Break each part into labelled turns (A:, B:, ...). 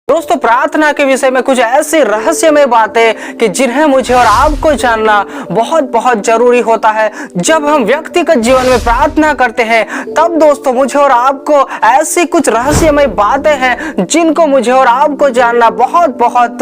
A: दोस्तों, प्रार्थना के विषय में कुछ ऐसी रहस्यमय बातें कि जिन्हें मुझे और आपको जानना बहुत बहुत जरूरी होता है। जब हम व्यक्तिगत जीवन में प्रार्थना करते हैं तब दोस्तों मुझे और आपको ऐसी कुछ रहस्यमय बातें हैं जिनको मुझे और आपको जानना बहुत बहुत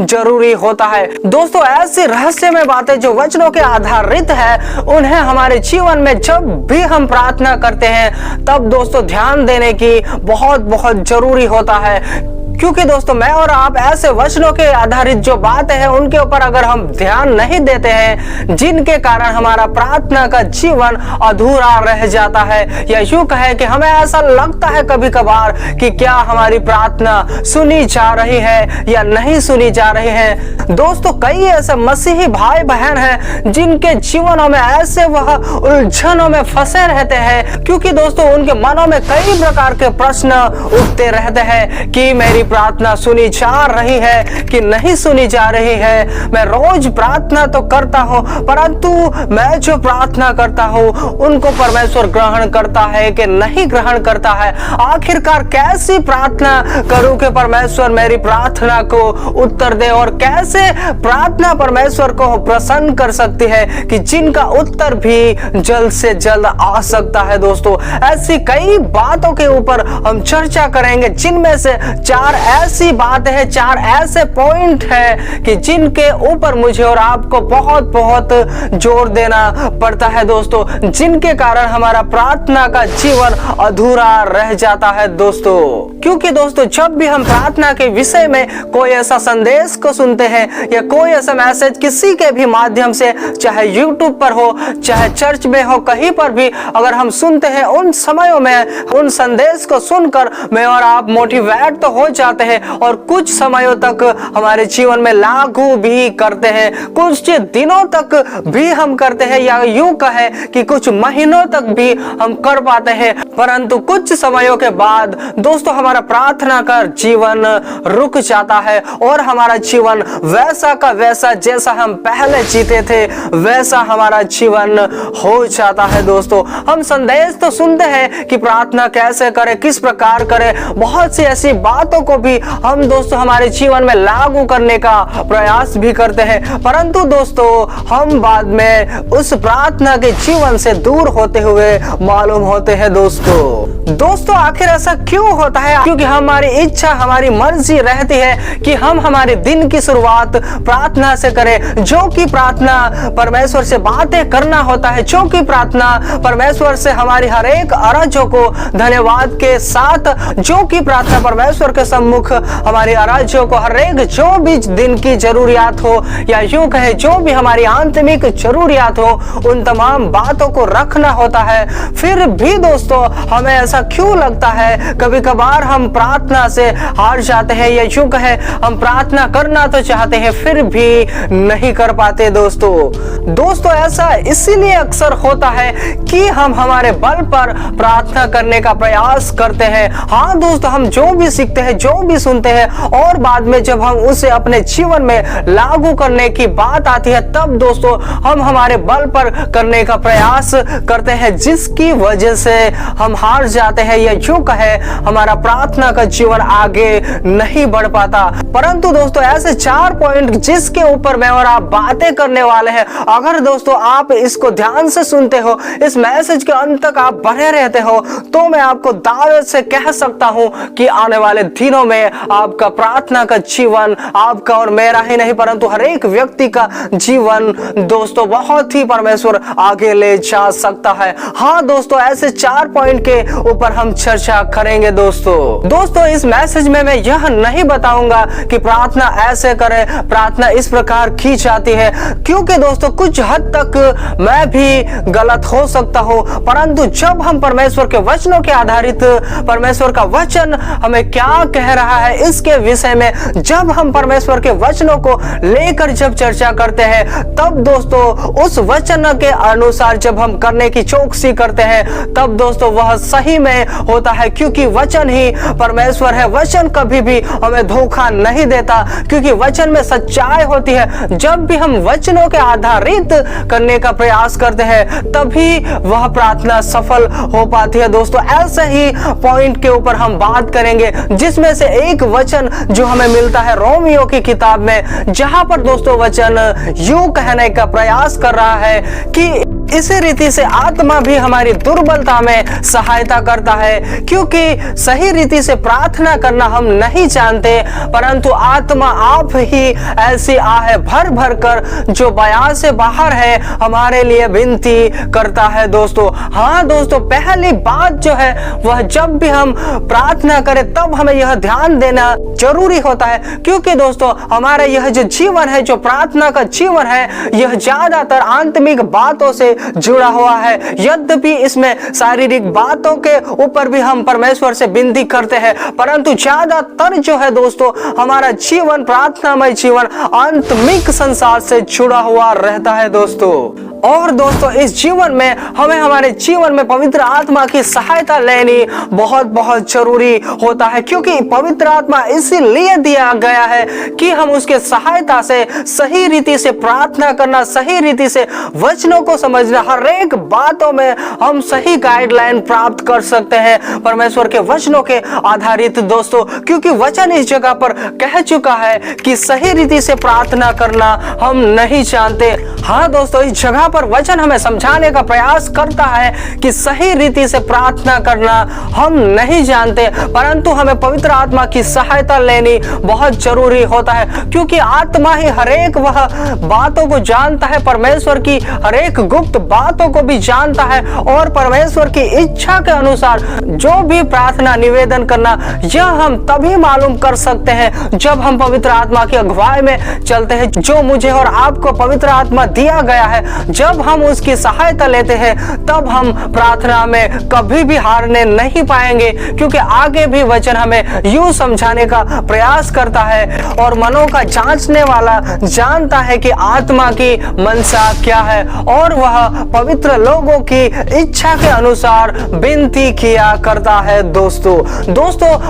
A: जरूरी होता है। दोस्तों, ऐसी रहस्यमय बातें जो वचनों के आधारित है, उन्हें हमारे जीवन में जब भी हम प्रार्थना करते हैं तब दोस्तों ध्यान देने की बहुत बहुत जरूरी होता है। क्योंकि दोस्तों मैं और आप ऐसे वचनों के आधारित जो बातें हैं उनके ऊपर अगर हम ध्यान नहीं देते हैं, जिनके कारण हमारा प्रार्थना का जीवन अधूरा रह जाता है, या यूं कहे कि हमें ऐसा लगता है कभी कभार कि क्या हमारी प्रार्थना सुनी जा रही है या नहीं सुनी जा रही है। दोस्तों, कई ऐसे मसीही भाई बहन हैं जिनके जीवनों में ऐसे वह उलझनों में फंसे रहते हैं, क्योंकि दोस्तों उनके मनों में कई प्रकार के प्रश्न उठते रहते हैं कि मेरी प्रार्थना सुनी जा रही है कि नहीं सुनी जा रही है। मैं रोज प्रार्थना तो करता हूँ, परंतु मैं जो प्रार्थना करता हूँ उनको परमेश्वर ग्रहण करता है कि नहीं ग्रहण करता है। आखिरकार कैसी प्रार्थना करूं कि परमेश्वर मेरी प्रार्थना को उत्तर दे, और कैसे प्रार्थना परमेश्वर को प्रसन्न कर सकती है कि जिनका उत्तर भी जल्द से जल्द आ सकता है। दोस्तों, ऐसी कई बातों के ऊपर हम चर्चा करेंगे, जिनमें से चार ऐसी बात है, चार ऐसे पॉइंट है कि जिनके ऊपर मुझे और आपको बहुत बहुत जोर देना पड़ता है दोस्तों, जिनके कारण हमारा प्रार्थना का जीवन अधूरा रह जाता है दोस्तों। क्योंकि दोस्तों जब भी हम प्रार्थना के विषय में कोई ऐसा संदेश को सुनते हैं या कोई ऐसा मैसेज किसी के भी माध्यम से, चाहे यूट्यूब पर हो चाहे चर्च में हो, कहीं पर भी अगर हम सुनते हैं, उन समयों में उन संदेश को सुनकर मैं और आप मोटिवेट तो हो जाते हैं और कुछ समयों तक हमारे जीवन में लागू भी करते हैं, कुछ दिनों तक भी हम करते हैं, या यूं कहे कि कुछ महीनों तक भी हम कर पाते हैं। परंतु कुछ समयों के बाद दोस्तों हमारा प्रार्थना का जीवन रुक जाता है और हमारा जीवन वैसा का वैसा जैसा हम पहले जीते थे वैसा हमारा जीवन हो जाता है। दोस्तों, हम संदेश तो सुनते हैं कि प्रार्थना कैसे करें, किस प्रकार करें, बहुत सी ऐसी बातों को भी हम दोस्तों हमारे जीवन में लागू करने का प्रयास भी करते हैं, परंतु दोस्तों हम बाद में उस प्रार्थना के जीवन से दूर होते हुए मालूम होते हैं। दोस्तों आखिर ऐसा क्यों होता है? क्योंकि हमारी इच्छा, हमारी मर्जी रहती है कि हम हमारे दिन की शुरुआत प्रार्थना से करें, जो कि प्रार्थना परमेश्वर से बातें करना होता है, जो कि प्रार्थना परमेश्वर से हमारी हर एक अरजों को धन्यवाद के साथ, जो कि प्रार्थना परमेश्वर के सम्मुख हमारी अरजों को हर एक जो भी दिन की जरूरियात हो, या यूं कहे जो भी हमारी आंतरिक जरूरियात हो, उन तमाम बातों को रखना होता है। फिर भी दोस्तों हमें ऐसा क्यों लगता है, कभी कभार हम प्रार्थना से हार जाते हैं, या यूं कहे हम प्रार्थना करना तो चाहते हैं फिर भी नहीं कर पाते। दोस्तों ऐसा इसीलिए अक्सर होता है कि हम हमारे बल पर प्रार्थना करने का प्रयास करते हैं। हाँ दोस्तों, हम जो भी सीखते हैं, जो भी सुनते हैं, और बाद में जब हम उसे अपने जीवन में लागू करने की बात आती है तब दोस्तों हम हमारे बल पर करने का प्रयास करते हैं, जिसकी वजह से हम हार जाते हैं, या यूं कहे हमारा प्रार्थना का जीवन आगे नहीं बढ़ पाता। परंतु दोस्तों ऐसे चार पॉइंट जिसके ऊपर मैं और आप बातें करने वाले हैं, अगर दोस्तों आप इसको ध्यान से सुनते हो, इस मैसेज के अंत तक आप बने रहते हो, तो मैं आपको दावत से कह सकता हूं कि आने वाले दिनों में आपका प्रार्थना का जीवन, आपका और मेरा ही नहीं परंतु हर एक व्यक्ति का जीवन दोस्तों बहुत ही परमेश्वर आगे ले जा सकता है। हाँ दोस्तों, ऐसे चार पॉइंट के ऊपर हम चर्चा करेंगे। दोस्तों इस मैसेज में मैं यह नहीं बताऊंगा कि प्रार्थना ऐसे करें, प्रार्थना इस प्रकार की जाती है, क्योंकि दोस्तों कुछ हद तक मैं भी गलत हो सकता हूं, परंतु जब हम परमेश्वर के वचनों के आधारित, परमेश्वर का वचन हमें क्या कह रहा है इसके विषय में जब हम परमेश्वर के वचनों को लेकर जब चर्चा करते हैं, तब दोस्तों उस वचन के अनुसार जब हम करने की चौकसी करते हैं तब दोस्तों वह सही में होता है, क्योंकि वचन ही परमेश्वर है। वचन कभी भी हमें धोखा नहीं देता, क्योंकि वचन में सच्चाई होती है। जब भी हम वचनों के आधारित करने का प्रयास करते हैं तभी वह प्रार्थना सफल हो पाती है। दोस्तों ऐसे ही पॉइंट के ऊपर हम बात करेंगे, जिसमें से एक वचन जो हमें मिलता है रोमियो की किताब में, जहां पर दोस्तों वचन यूं कहने का प्रयास कर रहा है कि इसी रीति से आत्मा भी हमारी दुर्बलता में सहायता करता है, क्योंकि सही रीति से प्रार्थना करना हम नहीं जानते, परंतु आत्मा आप ही ऐसी आहे भर भर कर जो बयान से बाहर है हमारे लिए विनती करता है दोस्तों। हाँ दोस्तों, पहली बात जो है वह जब भी हम प्रार्थना करें तब हमें यह ध्यान देना जरूरी होता है, क्योंकि दोस्तों हमारा यह जो जीवन है, जो प्रार्थना का जीवन है, यह ज्यादातर आत्मिक बातों से जुड़ा हुआ है। यद्यपि इसमें शारीरिक बातों के ऊपर भी हम परमेश्वर से विनती करते हैं, परंतु ज्यादातर जो है दोस्तों हमारा जीवन, प्रार्थनामय जीवन आत्मिक संसार से जुड़ा हुआ रहता है दोस्तों। और दोस्तों इस जीवन में हमें हमारे जीवन में पवित्र आत्मा की सहायता लेनी बहुत बहुत जरूरी होता है, क्योंकि पवित्र आत्मा इसीलिए दिया गया है कि हम उसके सहायता से सही रीति से प्रार्थना करना, सही रीति से वचनों को समझना, हर एक बातों में हम सही गाइडलाइन प्राप्त कर सकते हैं परमेश्वर के वचनों के आधारित दोस्तों, क्योंकि वचन इस जगह पर कह चुका है कि सही रीति से प्रार्थना करना हम नहीं जानते। हाँ दोस्तों, इस जगह पर वचन हमें समझाने का प्रयास करता है कि सही रीति से प्रार्थना करना हम नहीं जानते, परंतु हमें पवित्र आत्मा की सहायता लेनी बहुत जरूरी होता है, क्योंकि आत्मा ही हरेक वह बातों को जानता है, परमेश्वर की हरेक गुप्त बातों को भी जानता है, और परमेश्वर की इच्छा के अनुसार जो भी प्रार्थना निवेदन करना, यह हम तभी मालूम कर सकते हैं जब हम पवित्र आत्मा की अगुवाई में चलते हैं, जो मुझे और आपको पवित्र आत्मा दिया गया है। जब हम उसकी सहायता लेते हैं तब हम प्रार्थना में कभी भी हारने नहीं पाएंगे, क्योंकि आगे भी वचन हमें यूं समझाने का प्रयास करता है, और मनों का जांचने वाला जानता है कि आत्मा की मनसा क्या है, और वह पवित्र लोगों की इच्छा के अनुसार विनती किया करता है दोस्तों।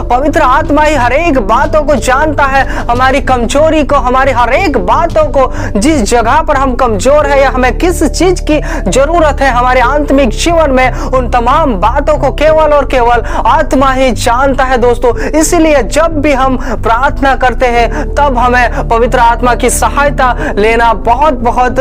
A: पवित्र आत्मा ही हर एक बातों को जानता है, हमारी कमजोरी को, हमारी हर एक बातों को, जिस जगह पर हम कमजोर है या हमें किस चीज की जरूरत है हमारे आत्मिक जीवन में, उन तमाम बातों को केवल और केवल आत्मा ही जानता है दोस्तों। इसीलिए जब भी हम प्रार्थना करते हैं तब हमें पवित्र आत्मा की सहायता लेना बहुत बहुत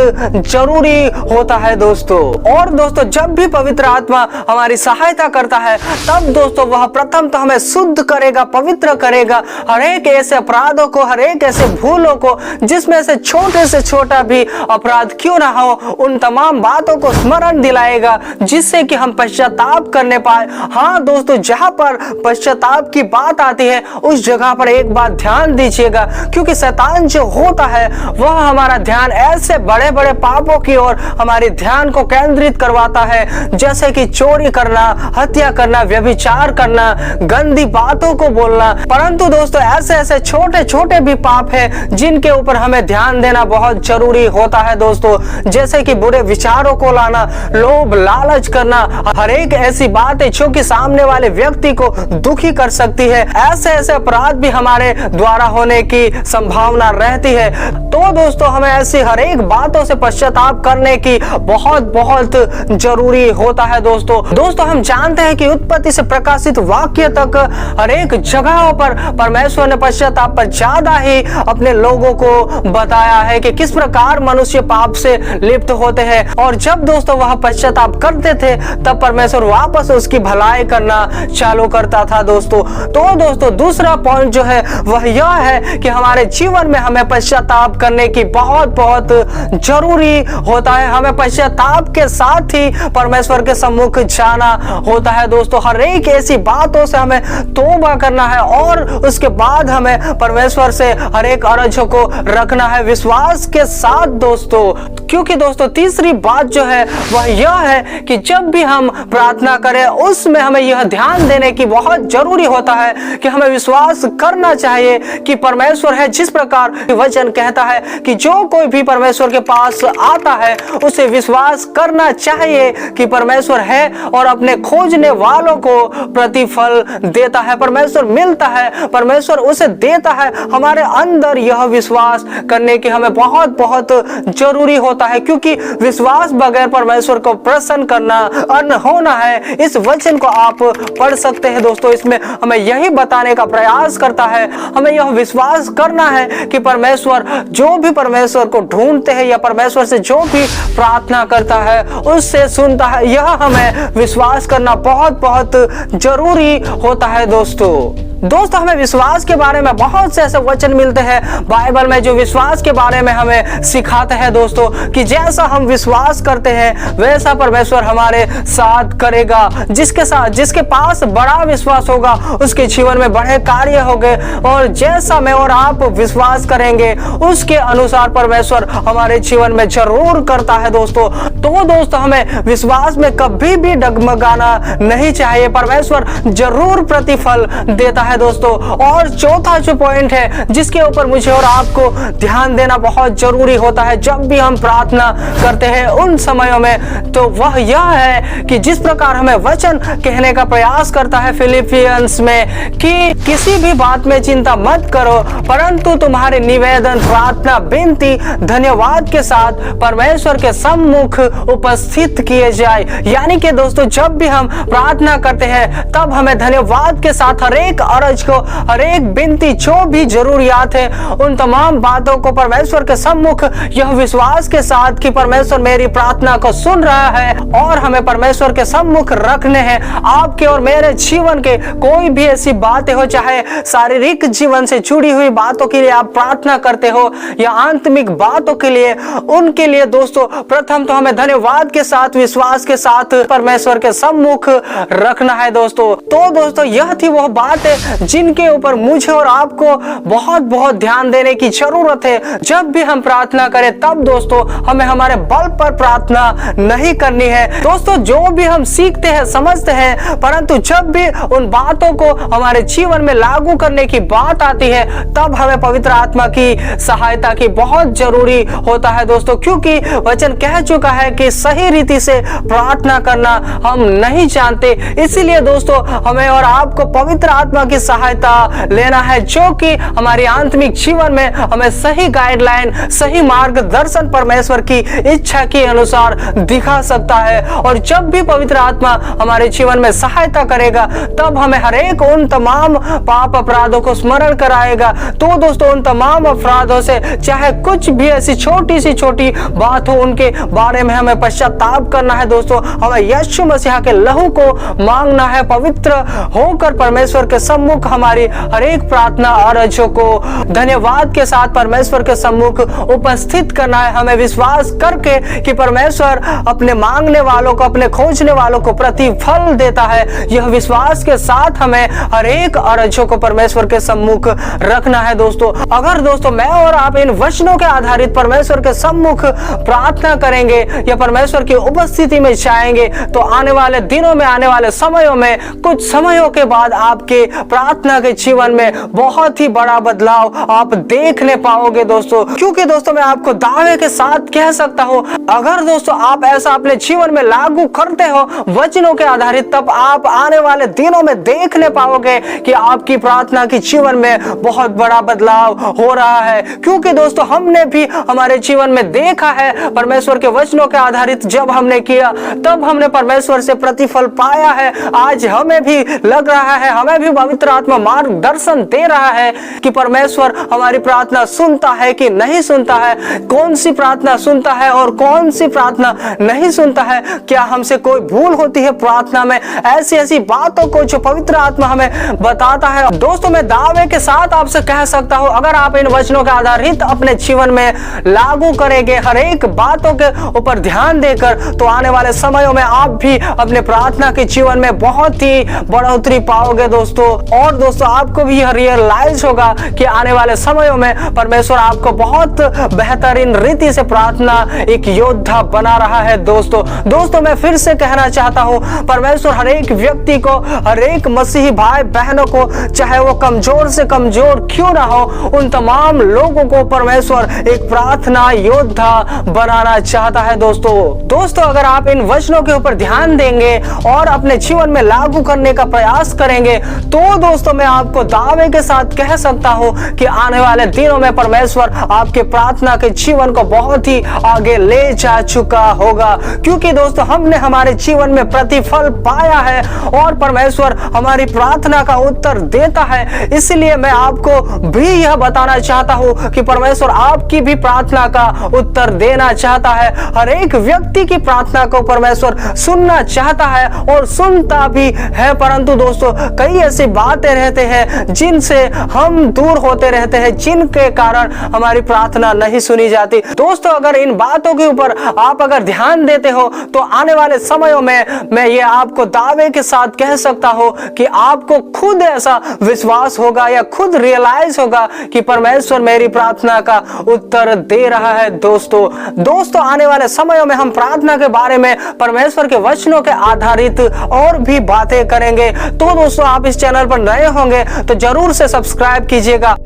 A: जरूरी होता है दोस्तों। और दोस्तों जब भी पवित्र आत्मा हमारी सहायता करता है तब दोस्तों वह प्रथम तो हमें शुद्ध करेगा, पवित्र करेगा, हर एक ऐसे अपराधों को, हर एक ऐसे भूलों को, जिसमें से छोटे से छोटा भी अपराध क्यों ना हो, उन तमाम बातों को स्मरण दिलाएगा, जिससे कि हम पश्चाताप करने पाए। हाँ दोस्तों, जहां पर पश्चाताप की बात आती है उस जगह पर एक बात ध्यान दीजिएगा, क्योंकि शैतान जो होता है वह हमारा ध्यान ऐसे बड़े बड़े पापों की ओर हमारे ध्यान को केंद्रित करवाता है, जैसे कि चोरी करना, हत्या करना, व्यभिचार करना, गंदी बातों को बोलना। परंतु दोस्तों ऐसे ऐसे छोटे छोटे भी पाप है जिनके ऊपर हमें ध्यान देना बहुत जरूरी होता है दोस्तों, जैसे कि बुरे विचारों को लाना, लोभ लालच करना, हर एक ऐसी बात है जो कि सामने वाले व्यक्ति को दुखी कर सकती है। ऐसे ऐसे अपराध भी हमारे द्वारा होने की संभावना रहती है। तो दोस्तों हमें ऐसी हर एक बातों से पश्चाताप करने की बहुत बहुत जरूरी होता है दोस्तों हम जानते हैं कि उत्पत्ति से प्रकाशित वाक्य तक हर एक जगहों पर परमेश्वर ने पश्चाताप पर ज्यादा ही अपने लोगों को बताया है कि किस प्रकार मनुष्य पाप से लिप्त होते हैं, और जब दोस्तों वह पश्चाताप करते थे तब परमेश्वर वापस उसकी भलाई करना चालू करता था दोस्तों। तो दोस्तों दूसरा पॉइंट जो है वह यह है कि हमारे जीवन में हमें पश्चाताप करने की बहुत बहुत जरूरी होता है। हमें पश्चाताप के साथ ही परमेश्वर के सम्मुख जाना होता है दोस्तों। हर एक ऐसी बातों से हमें तौबा करना है, और उसके बाद हमें परमेश्वर से हर एक अर्जों को रखना है विश्वास के साथ दोस्तों। क्योंकि दोस्तों तीसरी बात जो है वह यह है कि जब भी हम प्रार्थना करें उसमें हमें यह ध्यान देने की बहुत जरूरी होता है कि हमें विश्वास करना चाहिए कि परमेश्वर है। जिस प्रकार वचन कहता है कि जो कोई भी परमेश्वर के पास आता है उसे विश्वास करना चाहिए कि परमेश्वर है, और अपने खोजने वालों को प्रतिफल देता है। परमेश्वर मिलता है, परमेश्वर उसे देता है। हमारे अंदर यह विश्वास करने की हमें बहुत बहुत जरूरी होता है, क्योंकि विश्वास बगैर परमेश्वर को प्रसन्न करना अनहोना है। इस वचन को आप पढ़ सकते हैं दोस्तों। इसमें हमें यही बताने का प्रयास करता है, हमें यह विश्वास करना है कि परमेश्वर जो भी परमेश्वर को ढूंढते हैं या परमेश्वर से जो भी प्रार्थना करता है उससे सुनता है। यह हमें विश्वास करना बहुत बहुत जरूरी होता है दोस्तों। हमें विश्वास के बारे में बहुत से ऐसे वचन मिलते हैं बाइबल में जो विश्वास के बारे में हमें सिखाते हैं दोस्तों, कि जैसा हम विश्वास करते हैं वैसा परमेश्वर हमारे साथ करेगा। जिसके पास बड़ा विश्वास होगा उसके जीवन में बड़े कार्य होंगे, और जैसा मैं और आप विश्वास करेंगे उसके अनुसार परमेश्वर हमारे जीवन में जरूर करता है दोस्तों। तो दोस्तों हमें विश्वास में कभी भी डगमगाना नहीं चाहिए, परमेश्वर जरूर प्रतिफल देता है दोस्तों। और चौथा जो पॉइंट है जिसके ऊपर मुझे और आपको ध्यान देना बहुत जरूरी होता है जब भी हम प्रार्थना करते हैं उन समयों में, तो वह यह है कि जिस प्रकार हमें वचन कहने का प्रयास करता है फिलिपियंस में कि किसी भी बात में चिंता मत करो, परंतु तुम्हारे निवेदन, प्रार्थना, विनती, धन्यवाद के साथ परमेश्वर के सम्मुख उपस्थित किए जाए। यानी कि दोस्तों जब भी हम प्रार्थना करते हैं तब हमें धन्यवाद के साथ हर एक अर्ज को, हर एक विनती, जो भी जरूरियात है उन तमाम बातों को परमेश्वर के सम्मुख यह विश्वास के साथ कि परमेश्वर मेरी प्रार्थना को सुन रहा है और हमें परमेश्वर के सम्मुख रखने हैं। आपके और मेरे जीवन के कोई भी ऐसी बातें हो, चाहे शारीरिक जीवन से जुड़ी हुई बातों के लिए आप प्रार्थना करते हो या आत्मिक बातों के लिए, उनके लिए दोस्तों प्रथम तो हमें धन्यवाद के साथ, विश्वास के साथ परमेश्वर के सम्मुख रखना है दोस्तों। तो दोस्तों यह थी वह बात है जिनके ऊपर मुझे और आपको बहुत बहुत ध्यान देने की जरूरत है। जब भी हम प्रार्थना करें तब दोस्तों हमें हमारे बल पर प्रार्थना नहीं करनी है दोस्तों। जो भी हम सीखते हैं, समझते हैं, परंतु जब भी उन बातों को हमारे जीवन में लागू करने की बात आती है तब हमें पवित्र आत्मा की सहायता की बहुत जरूरी होता है दोस्तों, क्योंकि वचन कह चुका है कि सही रीति से प्रार्थना करना हम नहीं जानते। इसीलिए दोस्तों हमें और आपको पवित्र आत्मा की सहायता लेना है, जो कि हमारी आत्मिक जीवन में हमें सही गाइडलाइन, सही मार्गदर्शन परमेश्वर की इच्छा के अनुसार दिखा सकता है। और जब भी पवित्र आत्मा हमारे जीवन में सहायता करेगा तब हमें हर एक उन तमाम पाप अपराधों को स्मरण कराएगा। तो दोस्तों उन तमाम अपराधों से, चाहे कुछ भी ऐसी छोटी सी छोटी बात हो, उनके बारे में हमें पश्चाताप करना है दोस्तों। हमें यीशु मसीह के लहू को मांगना है, पवित्र होकर परमेश्वर के सम्मुख हमारी हर एक प्रार्थना अर्जों को धन्यवाद के साथ परमेश्वर के सम्मुख उपस्थित करना है। हमें विश्वास करके कि परमेश्वर अपने मांगने वालों को, अपने खोजने वालों को प्रतिफल देता है, यह विश्वास के साथ हमें हर एक अर्जों को परमेश्वर के सम्मुख रखना है दोस्तों। अगर दोस्तों मैं और आप इन वचनों के आधारित परमेश्वर के सम्मुख प्रार्थना करेंगे या परमेश्वर की उपस्थिति में जाएंगे तो आने वाले दिनों में, आने वाले समयों में, कुछ समयों के बाद आपके प्रार्थना के जीवन में बहुत ही बड़ा बदलाव आप देखने पाओगे दोस्तों। क्योंकि दोस्तों मैं आपको दावे के साथ कह सकता हूं, अगर दोस्तों आप ऐसा अपने जीवन में लागू करते हो वचनों के आधारित, तब आप आने वाले दिनों में देखने पाओगे कि आपकी प्रार्थना के जीवन में बहुत बड़ा बदलाव हो रहा है। क्योंकि दोस्तों हमने भी हमारे जीवन में देखा है, परमेश्वर के वचनों के आधारित जब हमने किया तब हमने परमेश्वर से प्रतिफल पाया है। आज हमें भी लग रहा है, हमें भी पवित्र आत्मा मार्गदर्शन दे रहा है कि परमेश्वर हमारी प्रार्थना सुनता है कि नहीं सुनता है, कौन सी प्रार्थना सुनता है और कौन सी प्रार्थना नहीं सुनता है। क्या हमसे कोई भूल होती है प्रार्थना में, ऐसी ऐसी बातों को जो पवित्र आत्मा हमें बताता है। दोस्तों मैं दावे के साथ आपसे कह सकता हूं, अगर आप इन वचनों के आधारित अपने जीवन में लागू करेंगे, हर एक बातों के ऊपर ध्यान देकर, तो आने वाले समयों में आप भी अपने प्रार्थना के जीवन में बहुत ही बढ़ोतरी पाओगे दोस्तों। और दोस्तों आपको भी यह रियलाइज होगा कि आने वाले समयों में परमेश्वर आपको बहुत बेहतरीन रीति से प्रार्थना एक योद्धा बना रहा है दोस्तों मैं फिर से कहना चाहता हूं, परमेश्वर हर एक व्यक्ति को, हर एक मसीही भाई बहनों को, चाहे वो कमजोर से कमजोर क्यों ना हो, उन तमाम लोगों को परमेश्वर एक प्रार्थना योद्धा बनाना चाहता है दोस्तों अगर आप इन वचनों के ऊपर ध्यान देंगे और अपने जीवन में लागू करने का प्रयास करेंगे तो दोस्तों मैं आपको दावे के साथ कह सकता हूँ कि आने वाले दिनों में परमेश्वर आपके प्रार्थना के जीवन को बहुत ही आगे ले जा चुका होगा, क्योंकि दोस्तों हमने हमारे जीवन में प्रतिफल पाया है और परमेश्वर हमारी प्रार्थना का उत्तर देता है। इसलिए मैं आपको भी यह बताना चाहता हूँ कि परमेश्वर आपकी भी प्रार्थना का उत्तर देना चाहता है। हर एक व्यक्ति की प्रार्थना को परमेश्वर सुनना चाहता है और सुनता भी है, परंतु दोस्तों कई ऐसी बातें रहते हैं जिनसे हम दूर होते रहते हैं, जिनके कारण हमारी प्रार्थना नहीं सुनी जाती। दोस्तों अगर इन बातों के ऊपर आप अगर ध्यान देते हो तो आने वाले समयों में मैं ये आपको दावे के साथ कह सकता हूं कि आपको खुद ऐसा विश्वास होगा या खुद रियलाइज होगा कि परमेश्वर मेरी प्रार्थना का उत्तर दे रहा है। दोस्तों आने वाले समयों में हम प्रार्थना के बारे में परमेश्वर के वचनों के आधारित और भी बातें करेंगे। तो दोस्तों आप इस चैनल पर नए होंगे तो जरूर से सब्सक्राइब कीजिएगा।